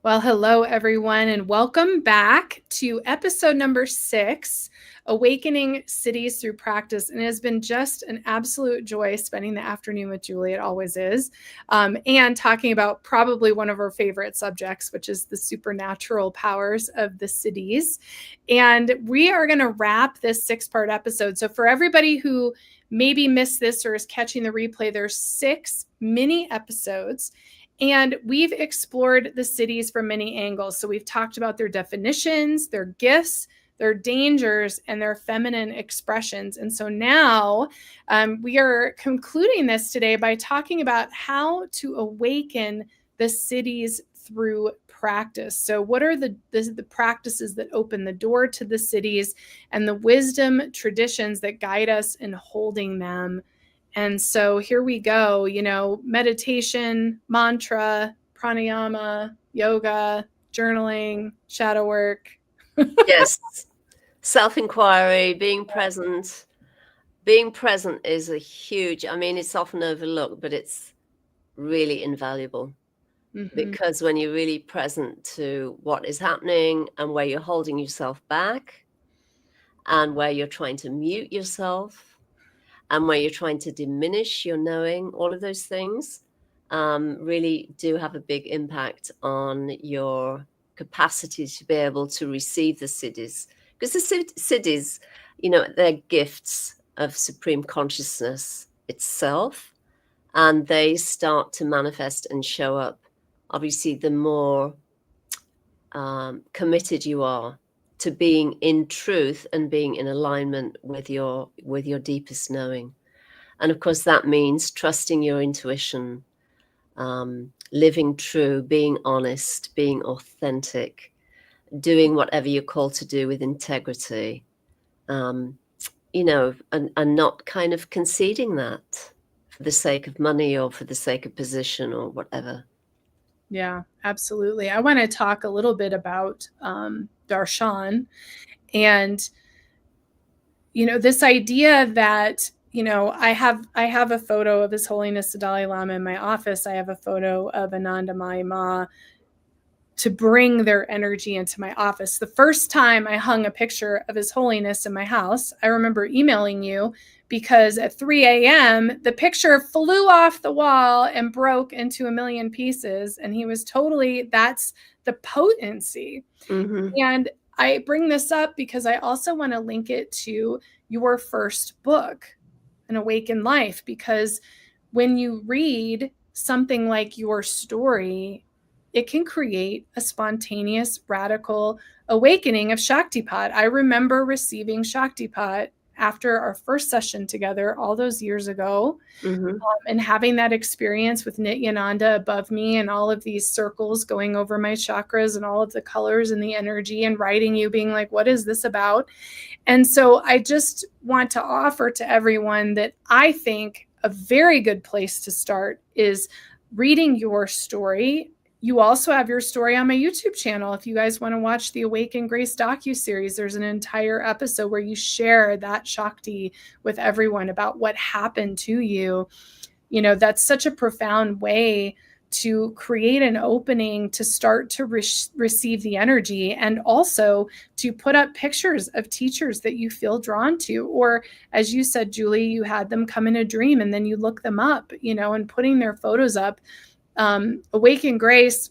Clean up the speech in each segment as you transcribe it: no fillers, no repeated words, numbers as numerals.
Well, hello, everyone, and welcome back to episode number 6, Awakening Cities Through Practice. And it has been just an absolute joy spending the afternoon with Julie. It always is. And talking about probably one of our favorite subjects, which is the supernatural powers of the Siddhis. And we are going to wrap this 6-part episode. So for everybody who maybe missed this or is catching the replay, there's 6 mini episodes. And we've explored the Siddhis from many angles. So we've talked about their definitions, their gifts, their dangers, and their feminine expressions. And so now we are concluding this today by talking about how to awaken the Siddhis through practice. So what are the practices that open the door to the Siddhis and the wisdom traditions that guide us in holding them? And so here we go, meditation, mantra, pranayama, yoga, journaling, shadow work. Yes. Self-inquiry, being present. Being present is a huge, it's often overlooked, but it's really invaluable. Mm-hmm. Because when you're really present to what is happening and where you're holding yourself back and where you're trying to mute yourself and where you're trying to diminish your knowing, all of those things really do have a big impact on your capacity to be able to receive the Siddhis. Because the Siddhis, they're gifts of supreme consciousness itself, and they start to manifest and show up. Obviously, the more committed you are to being in truth and being in alignment with your deepest knowing. And of course, that means trusting your intuition, living true, being honest, being authentic, doing whatever you're called to do with integrity, and not kind of conceding that for the sake of money or for the sake of position or whatever. Yeah, absolutely. I want to talk a little bit about darshan and, this idea that, I have a photo of His Holiness the Dalai Lama in my office. I have a photo of Ananda Mayi Ma to bring their energy into my office. The first time I hung a picture of His Holiness in my house, I remember emailing you because at 3 a.m., the picture flew off the wall and broke into a million pieces. And he was that's the potency. Mm-hmm. And I bring this up because I also want to link it to your first book, An Awakened Life, because when you read something like your story, it can create a spontaneous, radical awakening of Shaktipat. I remember receiving Shaktipat after our first session together all those years ago, and having that experience with Nityananda above me and all of these circles going over my chakras and all of the colors and the energy, and writing you being like, what is this about? And so I just want to offer to everyone that I think a very good place to start is reading your story. You also have your story on my YouTube channel. If you guys want to watch the Awaken Grace docuseries, there's an entire episode where you share that Shakti with everyone about what happened to you. That's such a profound way to create an opening to start to receive the energy, and also to put up pictures of teachers that you feel drawn to. Or as you said, Julie, you had them come in a dream and then you look them up, and putting their photos up. Awaken Grace,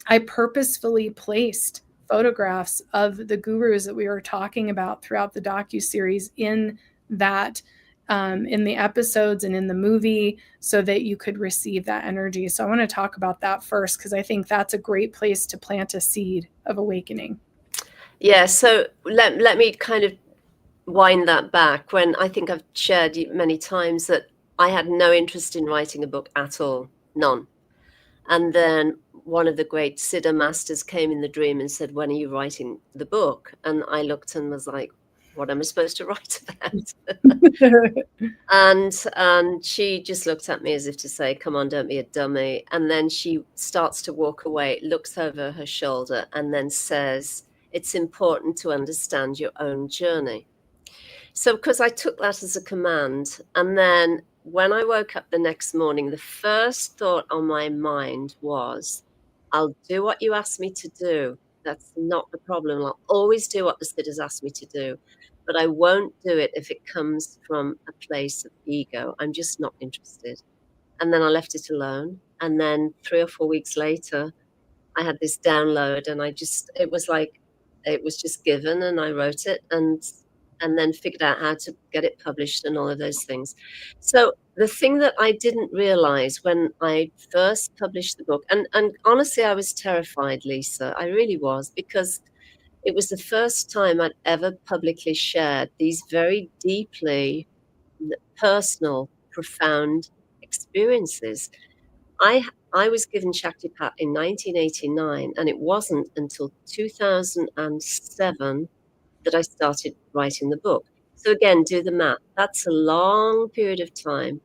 I purposefully placed photographs of the gurus that we were talking about throughout the docuseries in that in the episodes and in the movie, so that you could receive that energy. So I want to talk about that first, because I think that's a great place to plant a seed of awakening. Yeah, so let me kind of wind that back. When I think I've shared many times that I had no interest in writing a book at all, none. And then one of the great Siddha masters came in the dream and said, when are you writing the book? And I looked and was like, what am I supposed to write about? And she just looked at me as if to say, come on, don't be a dummy. And then she starts to walk away, looks over her shoulder, and then says, it's important to understand your own journey. So because I took that as a command, and then when I woke up the next morning, the first thought on my mind was, I'll do what you ask me to do. That's not the problem. I'll always do what the sitters ask me to do, but I won't do it if it comes from a place of ego. I'm just not interested. And then I left it alone. And then 3 or 4 weeks later, I had this download, and it was like it was just given, and I wrote it and then figured out how to get it published and all of those things. So the thing that I didn't realize when I first published the book, and honestly, I was terrified, Lisa. I really was, because it was the first time I'd ever publicly shared these very deeply personal, profound experiences. I was given Shaktipat in 1989, and it wasn't until 2007 that I started writing the book. So again, do the math. That's a long period of time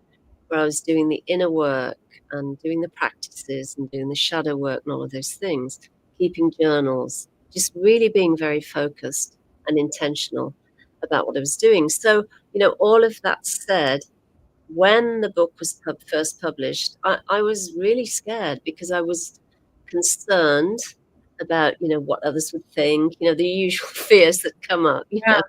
where I was doing the inner work and doing the practices and doing the shadow work and all of those things, keeping journals, just really being very focused and intentional about what I was doing. So, all of that said, when the book was first published, I was really scared because I was concerned about, what others would think, the usual fears that come up, Yeah.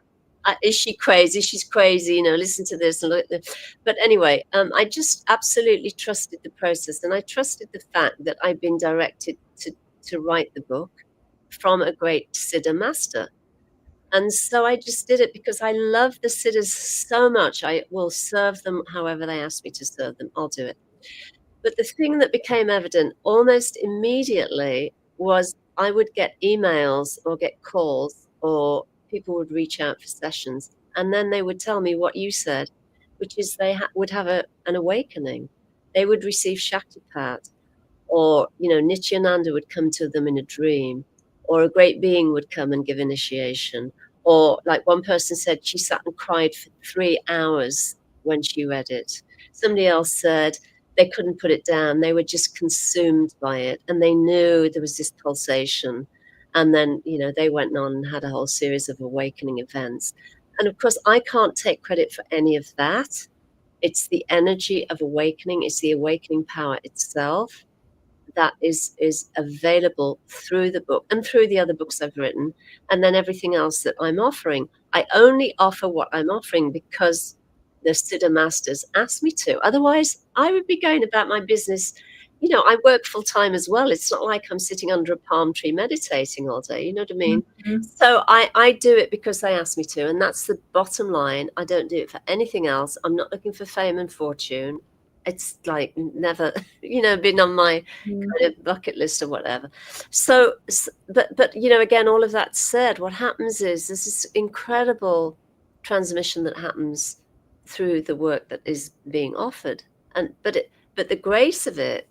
Is she crazy? She's crazy, listen to this and look at this. But anyway, I just absolutely trusted the process, and I trusted the fact that I'd been directed to write the book from a great Siddha master. And so I just did it because I love the sitters so much. I will serve them however they ask me to serve them. I'll do it. But the thing that became evident almost immediately was I would get emails or get calls, or people would reach out for sessions, and then they would tell me what you said, which is they would have an awakening. They would receive Shaktipat, or Nityananda would come to them in a dream, or a great being would come and give initiation, or like one person said she sat and cried for 3 hours when she read it. Somebody else said they couldn't put it down, they were just consumed by it, and they knew there was this pulsation, and then they went on and had a whole series of awakening events. And of course, I can't take credit for any of that. It's the energy of awakening, it's the awakening power itself that is available through the book and through the other books I've written, and then everything else that I'm offering. I only offer what I'm offering because the Siddha masters asked me to. Otherwise, I would be going about my business. I work full time as well. It's not like I'm sitting under a palm tree meditating all day. You know what I mean? Mhm. So I do it because they ask me to, and that's the bottom line. I don't do it for anything else. I'm not looking for fame and fortune. It's like never, been on my Mhm. kind of bucket list or whatever. So, but again, all of that said, what happens is there's this incredible transmission that happens through the work that is being offered, but the grace of it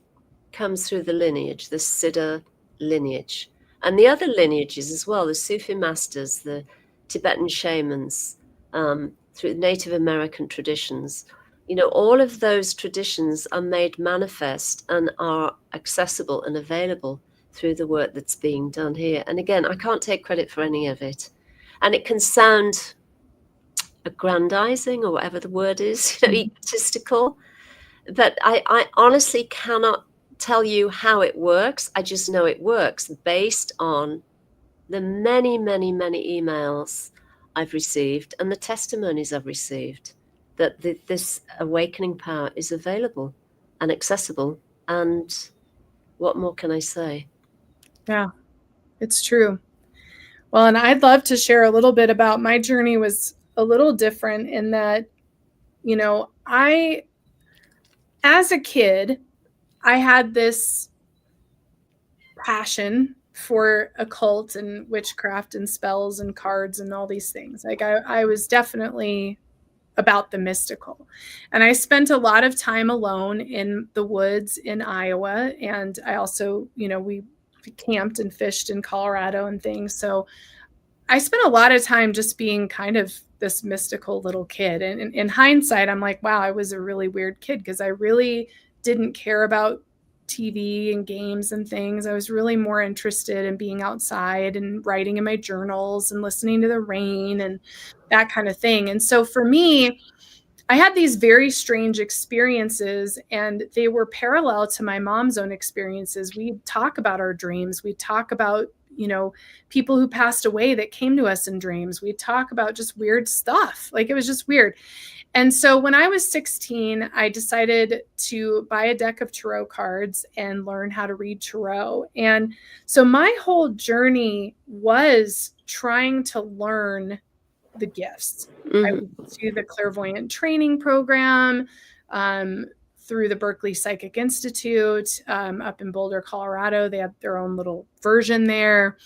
comes through the lineage, the Siddha lineage, and the other lineages as well, the Sufi masters, the Tibetan shamans, through Native American traditions. All of those traditions are made manifest and are accessible and available through the work that's being done here. And again, I can't take credit for any of it. And it can sound aggrandizing, or whatever the word is, Mhm. egotistical, but I honestly cannot tell you how it works. I just know it works based on the many, many, many emails I've received and the testimonies I've received that this awakening power is available and accessible. And what more can I say? Yeah, it's true. Well, and I'd love to share a little bit about my journey was a little different in that, I, as a kid, I had this passion for occult and witchcraft and spells and cards and all these things. Like I was definitely about the mystical. And I spent a lot of time alone in the woods in Iowa. And I also, we camped and fished in Colorado and things. So I spent a lot of time just being kind of this mystical little kid. And in hindsight, I'm like, wow, I was a really weird kid because I really didn't care about TV and games and things. I was really more interested in being outside and writing in my journals and listening to the rain and that kind of thing. And so for me, I had these very strange experiences, and they were parallel to my mom's own experiences. We'd talk about our dreams. We'd talk about, people who passed away that came to us in dreams. We'd talk about just weird stuff. Like, it was just weird. And so when I was 16, I decided to buy a deck of tarot cards and learn how to read tarot. And so my whole journey was trying to learn the gifts. I went to the clairvoyant training program through the Berkeley Psychic Institute up in Boulder, Colorado. They have their own little version there.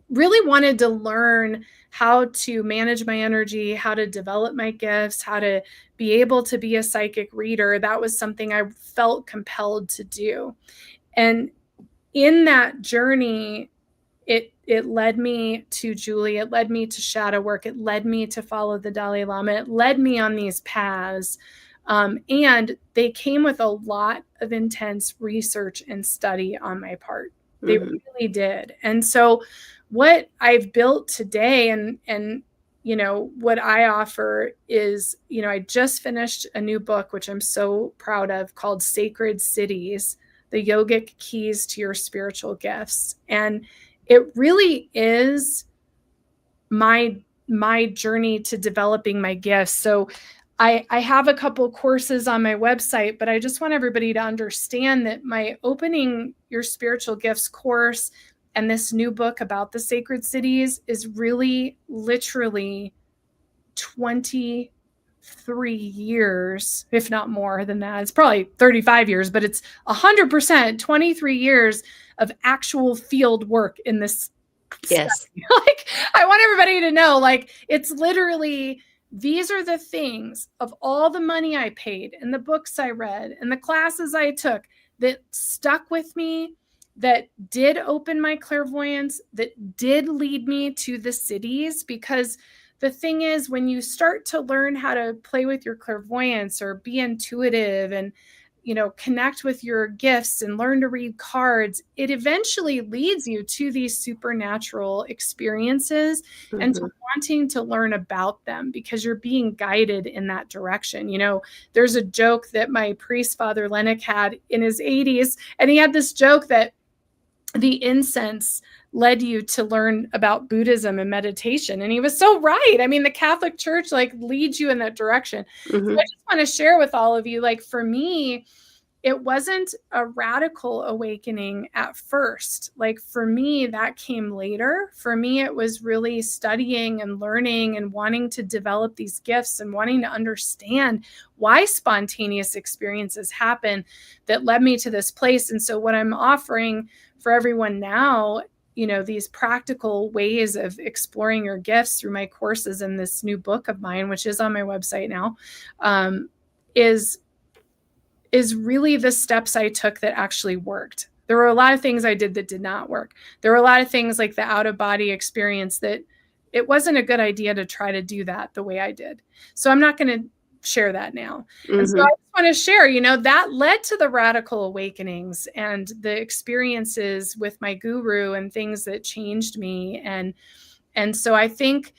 Really wanted to learn how to manage my energy, how to develop my gifts, how to be able to be a psychic reader. That was something I felt compelled to do. And in that journey, it led me to Julie. It led me to shadow work. It led me to follow the Dalai Lama. It led me on these paths. And they came with a lot of intense research and study on my part. They really did. And so what I've built today and what I offer is, I just finished a new book, which I'm so proud of, called Sacred Siddhis, the Yogic Keys to Your Spiritual Gifts. And it really is my journey to developing my gifts. So I have a couple courses on my website, but I just want everybody to understand that my Opening Your Spiritual Gifts course and this new book about the sacred cities is really literally 23 years, if not more than that. It's probably 35 years, but it's 100%, 23 years of actual field work in this. Yes. Like, I want everybody to know, like, it's literally, these are the things of all the money I paid and the books I read and the classes I took that stuck with me, that did open my clairvoyance, that did lead me to the cities. Because the thing is, when you start to learn how to play with your clairvoyance or be intuitive and, connect with your gifts and learn to read cards, it eventually leads you to these supernatural experiences and to wanting to learn about them because you're being guided in that direction. There's a joke that my priest, Father Lennox, had in his 80s, and he had this joke that the incense led you to learn about Buddhism and meditation. And he was so right. I mean, the Catholic Church leads you in that direction. So I just want to share with all of you, for me, it wasn't a radical awakening at first. For me, that came later. For me, it was really studying and learning and wanting to develop these gifts and wanting to understand why spontaneous experiences happen that led me to this place. And so what I'm offering for everyone now, these practical ways of exploring your gifts through my courses and this new book of mine, which is on my website now, is really the steps I took that actually worked. There were a lot of things I did that did not work. There were a lot of things like the out-of-body experience that it wasn't a good idea to try to do that the way I did. So I'm not going to share that now. And so I just want to share, that led to the radical awakenings and the experiences with my guru and things that changed me. And so I think,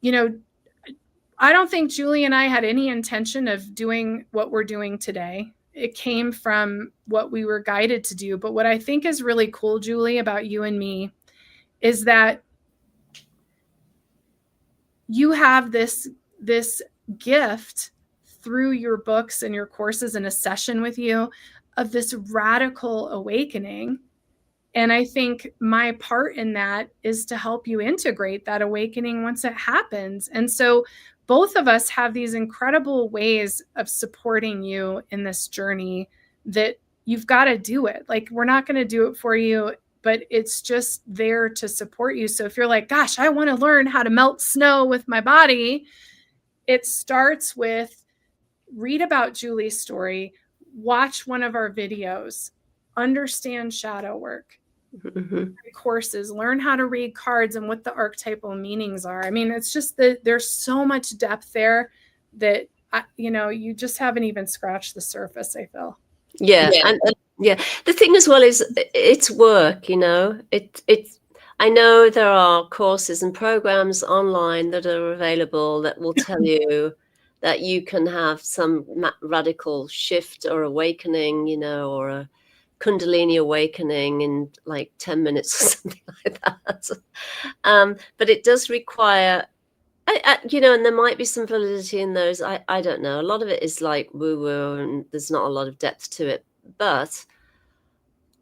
I don't think Julie and I had any intention of doing what we're doing today. It came from what we were guided to do. But what I think is really cool, Julie, about you and me is that you have this gift through your books and your courses and a session with you of this radical awakening. And I think my part in that is to help you integrate that awakening once it happens. And so both of us have these incredible ways of supporting you in this journey that you've got to do it. We're not going to do it for you, but it's just there to support you. So if you're like, gosh, I want to learn how to melt snow with my body, it starts with read about Julie's story, watch one of our videos, understand shadow work, courses, learn how to read cards and what the archetypal meanings are. I mean, it's just that there's so much depth there that, you just haven't even scratched the surface, I feel. Yeah. And the thing as well is it's work, it's I know there are courses and programs online that are available that will tell you that you can have some radical shift or awakening, you know, or a Kundalini awakening in like 10 minutes or something like that. But it does require, you know, and there might be some validity in those. I don't know. A lot of it is like woo-woo, and there's not a lot of depth to it. But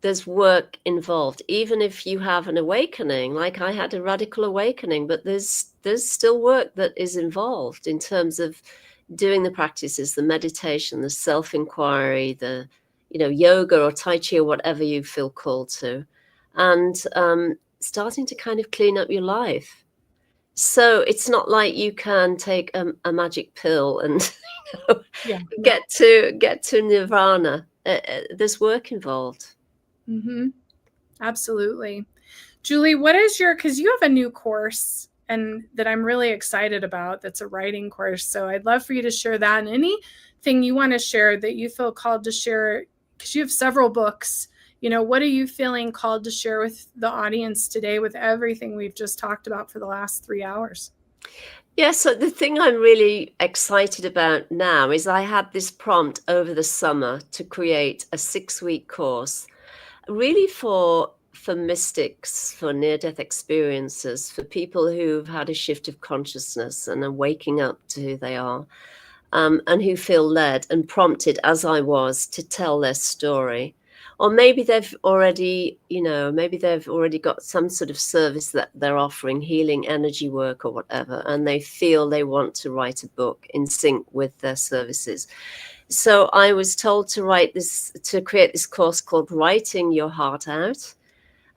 there's work involved. Even if you have an awakening, like I had a radical awakening, but there's still work that is involved in terms of doing the practices, the meditation, the self-inquiry, the, you know, yoga or tai chi or whatever you feel called to, and starting to kind of clean up your life. So it's not like you can take a magic pill and Yeah. get to nirvana. There's work involved. Mm-hmm. Absolutely. Julie, what is because you have a new course and that I'm really excited about, that's a writing course. So I'd love for you to share that, and anything you want to share that you feel called to share, because you have several books. You know, what are you feeling called to share with the audience today with everything we've just talked about for the last 3 hours? Yeah, so the thing I'm really excited about now is I had this prompt over the summer to create a 6-week course, really for mystics, for near-death experiences, for people who've had a shift of consciousness and are waking up to who they are, and who feel led and prompted, as I was, to tell their story. Or maybe they've already, you know, maybe they've already got some sort of service that they're offering, healing, energy work or whatever, and they feel they want to write a book in sync with their services. So I was told to create this course called Writing Your Heart Out.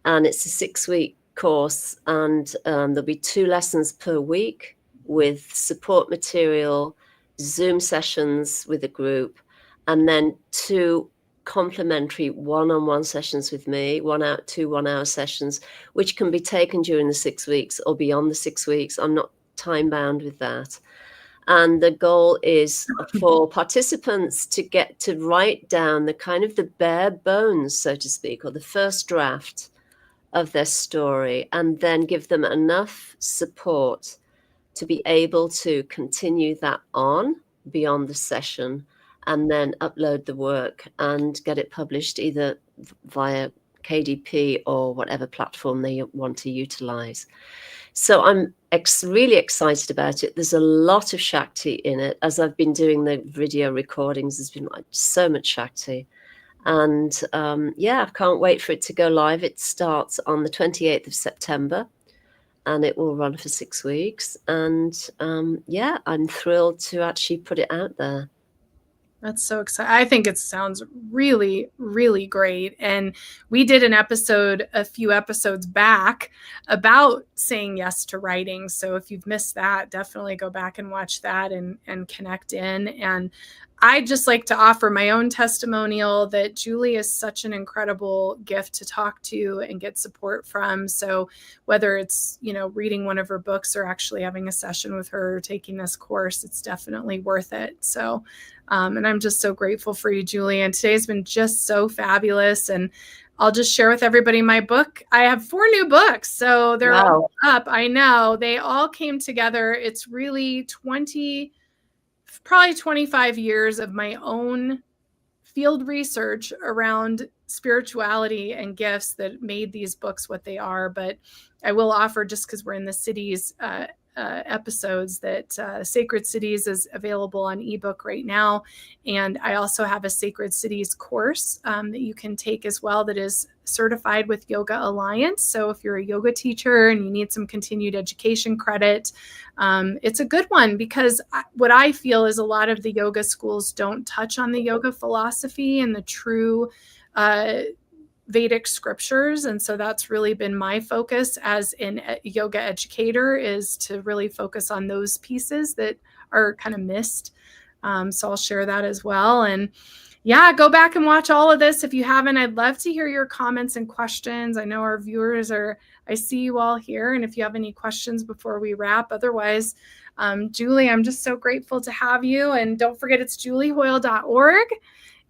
And it's a 6-week course, and there'll be 2 lessons per week with support material, Zoom sessions with a group, and then 2 complementary one-on-one sessions with me, 2 1-hour sessions, which can be taken during the 6 weeks or beyond the 6 weeks. I'm not time bound with that. And the goal is for participants to get to write down the kind of the bare bones, so to speak, or the first draft of their story, and then give them enough support to be able to continue that on beyond the session, and then upload the work and get it published either via KDP or whatever platform they want to utilize. So I'm really excited about it. There's a lot of Shakti in it. As I've been doing the video recordings, there's been like so much Shakti. And yeah, I can't wait for it to go live. It starts on the 28th of September, and it will run for 6 weeks. And yeah, I'm thrilled to actually put it out there. That's so exciting. I think it sounds really, really great. And we did an episode a few episodes back about saying yes to writing. So if you've missed that, definitely go back and watch that and connect in. And I'd just like to offer my own testimonial that Julie is such an incredible gift to talk to and get support from. So whether it's, you know, reading one of her books or actually having a session with her or taking this course, it's definitely worth it. So, and I'm just so grateful for you, Julie. And today's been just so fabulous. And I'll just share with everybody my book. I have 4 new books, so they're all up. I know they all came together. It's really probably 25 years of my own field research around spirituality and gifts that made these books what they are. But I will offer, just because we're in the Siddhis episodes, that Sacred Siddhis is available on ebook right now. And I also have a Sacred Siddhis course that you can take as well, that is certified with Yoga Alliance. So if you're a yoga teacher and you need some continued education credit, it's a good one, because what I feel is a lot of the yoga schools don't touch on the yoga philosophy and the true Vedic scriptures. And so that's really been my focus as an yoga educator, is to really focus on those pieces that are kind of missed. So I'll share that as well. And yeah, go back and watch all of this if you haven't. I'd love to hear your comments and questions. I know our viewers I see you all here. And if you have any questions before we wrap, otherwise, Julie, I'm just so grateful to have you. And don't forget, it's juliehoyle.org.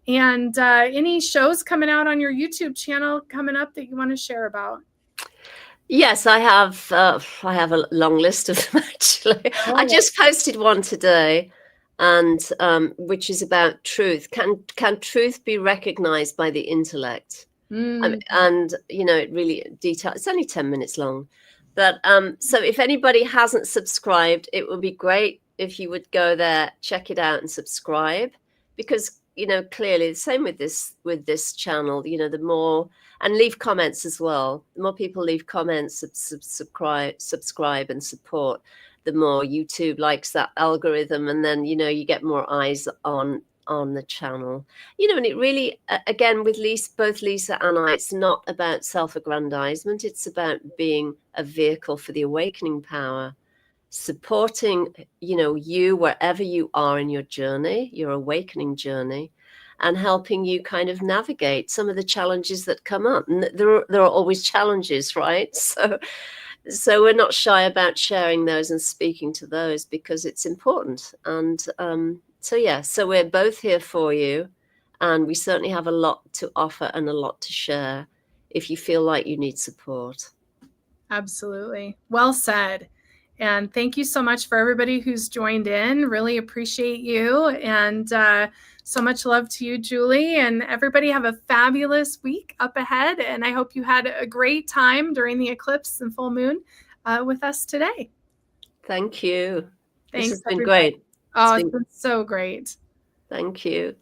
And any shows coming out on your YouTube channel coming up that you want to share about? Yes, I have a long list of them, actually. I just posted one today. and which is about truth. Can truth be recognized by the intellect? And it really details. It's only 10 minutes long, but so if anybody hasn't subscribed, it would be great if you would go there, check it out, and subscribe, because clearly the same with this channel. The more, and leave comments as well. The more people leave comments, subscribe, and support, the more YouTube likes that algorithm, and then you get more eyes on the channel. And it really, again, with both Lisa and I, it's not about self-aggrandizement. It's about being a vehicle for the awakening power, supporting you wherever you are in your journey, your awakening journey, and helping you kind of navigate some of the challenges that come up. And there are always challenges, right? So we're not shy about sharing those and speaking to those, because it's important. And so we're both here for you, and we certainly have a lot to offer and a lot to share if you feel like you need support. Absolutely. Well said. And thank you so much for everybody who's joined in. Really appreciate you. And so much love to you, Julie. And everybody have a fabulous week up ahead. And I hope you had a great time during the eclipse and full moon with us today. Thank you. Thanks, this has been everybody. great. Oh, it's been so great. Thank you.